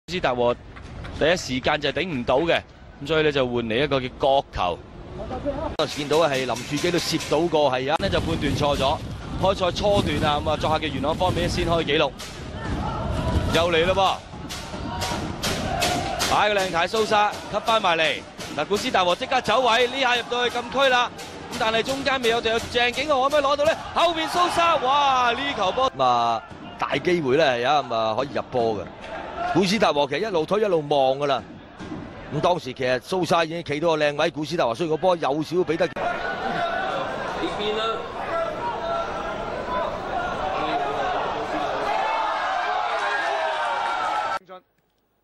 斯達和第一時間就頂唔到嘅，咁所以咧就換嚟一個叫角球。見到係林柱基都攝到過，係啊，呢就判斷錯咗。開賽初段啊，咁啊作客嘅元朗方面先開紀錄，又嚟啦噃，擺個靚睇蘇沙吸翻埋嚟，嗱古斯達和即刻走位，呢下入到去禁區啦。咁但係中間未有隊友鄭景豪可唔可以攞到咧？後邊蘇沙，哇！呢球波咁啊大機會咧係啊，咁啊可以入波嘅。古斯達和其實一路推一路望噶啦。咁當時其實蘇沙已經企到個靚位，古斯達和雖然個波有少少俾得。呢邊啦。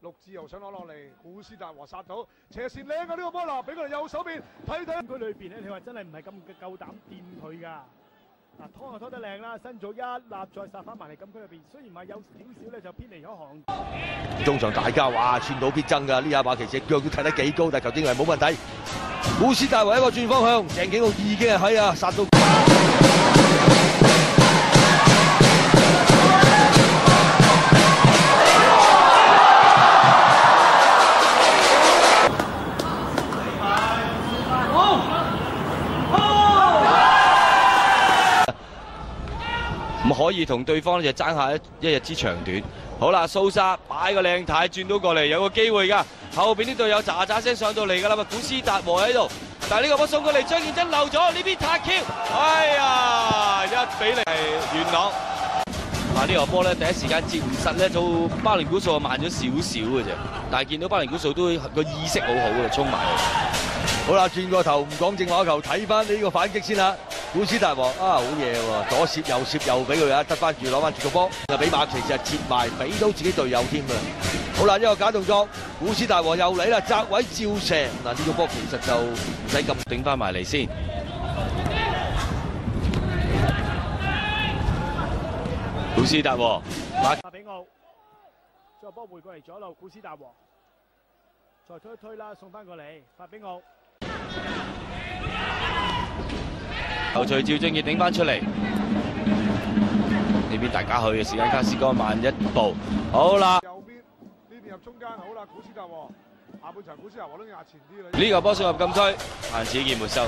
陸志又想攞落嚟，古斯達和殺到斜線靚啊！呢個波啦，俾佢哋右手邊睇睇。佢裏邊咧，你話真係唔係咁夠膽掂佢㗎。嗱，拖就拖得靚啦，新組一立再殺翻埋嚟禁區入邊，雖然話有少少咧就偏離咗航。中場大家哇寸土必爭㗎，呢下馬其實腳都踢得幾高，但球證係冇問題。古斯達和一個轉方向，鄭景豪已經係喺啊殺到。咁可以同對方就爭下一日之長短。好啦，蘇沙擺個靚太轉到過嚟，有個機會㗎。後邊啲隊友喳喳聲上到嚟㗎啦，古斯達和喺度，但係呢個波送過嚟，張建真漏咗，呢邊塔 Q， 哎呀，1-0係元朗。呢個波咧第一時間接唔實咧，做巴連古數慢咗少少嘅啫，但係見到巴連古數都個意識好好嘅，衝埋嚟。好啦，轉個頭唔講正話球，睇翻呢個反擊先啦。古斯達和啊，好嘢喎，左攝右攝又俾佢啊，得翻住攞翻住個波，就俾馬其實接埋，俾到自己隊友添啊！好啦，一個假動作，古斯達和又嚟啦，窄位照射。嗱，呢個波其實就唔使咁頂翻埋嚟先。古斯達和，發比奧，將個波回過嚟左路，古斯達和，再推一推啦，送翻過嚟，發比奧。後隨趙俊傑頂翻出嚟，呢邊大家去嘅時間卡斯哥慢一步，好啦。右邊呢邊入中間，好啦，古斯達和下半場古斯達和都壓前啲啦。呢個波送入禁區，限時見沒收。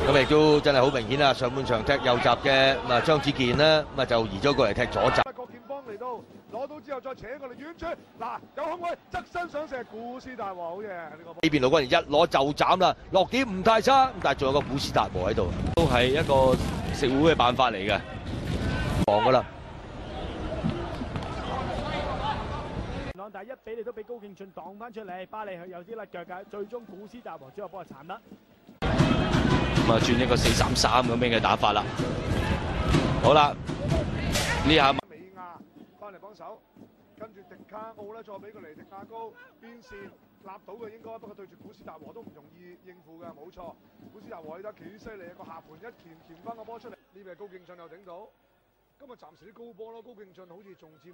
咁亦都真係好明顯啦，上半場踢右閘嘅咁啊張子健啦，咁啊就移咗過嚟踢左閘。郭建邦嚟到攞到之後再扯過嚟遠處，嗱有空位側身想射，古斯達和好嘢呢個波。呢邊盧君賢一攞就斬啦，落點唔太差，但係仲有個古斯達和喺度，都係一個食糊嘅辦法嚟嘅，忙噶啦。但係一比你都俾高敬俊擋翻出嚟，巴利佢有啲甩腳㗎，最終古斯達和最後幫佢鏟得。咁啊轉一個4-3-3咁樣嘅打法啦。好啦，呢下美亞翻嚟幫手，跟住迪卡奧咧再俾佢嚟迪亞高邊線立到嘅應該，不過對住古斯達和都唔容易應付嘅，冇錯。古斯達和你睇幾犀利，個下盤一鉗翻個波出嚟，呢邊高敬俊又頂到。今日暫時啲高波咯，高敬俊好似仲佔。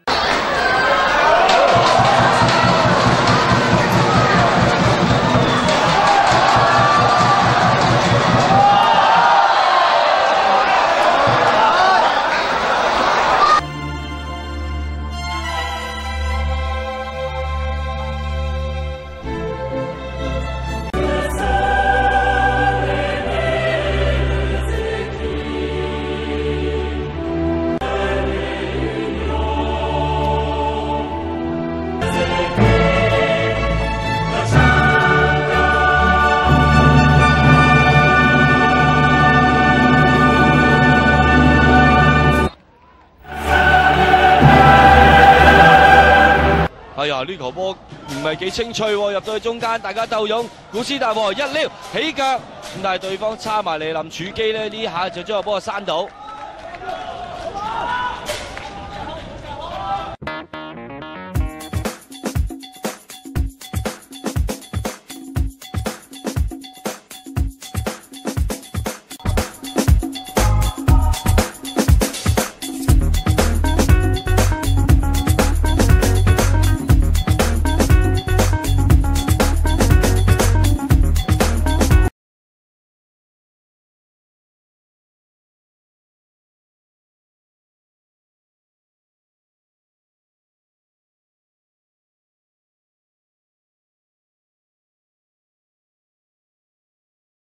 哎呀，呢球波唔係幾清脆喎，入到去中間，大家鬥勇，古斯達和一撩起腳，咁但係對方叉埋嚟，林柱基咧呢下就將個波閂到。